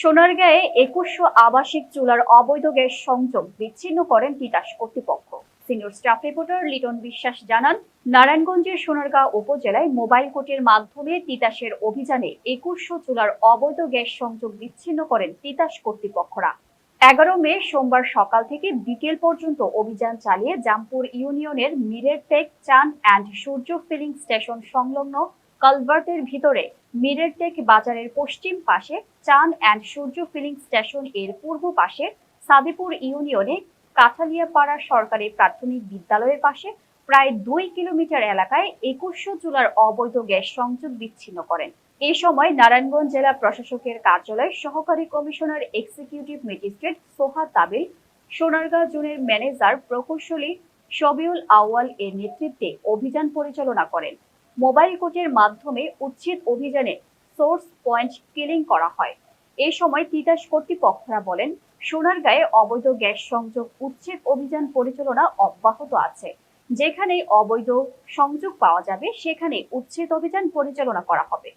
সোনারগাঁয়ে ২১০০ আবাসিক চুলার অবৈধ গ্যাস সংযোগ বিচ্ছিন্ন করেন তিতাস কর্তৃপক্ষ। সিনিয়র স্টাফ রিপোর্টার লিটন বিশ্বাস জানান, নারায়ণগঞ্জের সোনারগাঁ উপজেলায় মোবাইল কোর্টের মাধ্যমে তিতাসের অভিযানে ২১০০ চুলার অবৈধ গ্যাস সংযোগ বিচ্ছিন্ন করেন তিতাস কর্তৃপক্ষরা। ১১ মে সোমবার সকাল থেকে বিকেল পর্যন্ত অভিযান চালিয়ে জামপুর ইউনিয়নের মিরেরটেক চান অ্যান্ড সূর্য ফিলিং স্টেশন সংলগ্ন কালভার্টের ভিতরে মিরেরটেক বাজারের পশ্চিম পাশে চান অ্যান্ড সূর্য ফিলিং স্টেশন এর পূর্ব পাশে সাদেপুর ইউনিয়নে কাঠালিয়াপাড়া সরকারি প্রাথমিক বিদ্যালয়ের পাশে প্রায় ২ কিলোমিটার এলাকায় ২১০০ চুলার অবৈধ গ্যাস সংযোগ বিচ্ছিন্ন করেন। এই সময় নারায়ণগঞ্জ জেলা প্রশাসকের কার্যালয়ের সহকারী কমিশনার এক্সিকিউটিভ ম্যাজিস্ট্রেট সোহাগ তাবিল, সোনারগাঁ জোনের ম্যানেজার প্রকৌশলী শবিউল আউয়াল এর নেতৃত্বে অভিযান পরিচালনা করেন। মোবাইল কোর্টের মাধ্যমে উচ্ছেদ অভিযানে সোর্স পয়েন্ট কিলিং করা হয়। এই সময় তিতাস কর্তৃপক্ষরা বলেন, সোনারগাঁয়ে অবৈধ গ্যাস সংযোগ উচ্ছেদ অভিযান পরিচালনা অব্যাহত আছে। যেখানে অবৈধ সংযোগ পাওয়া যাবে সেখানে উচ্ছেদ অভিযান পরিচালনা করা হবে।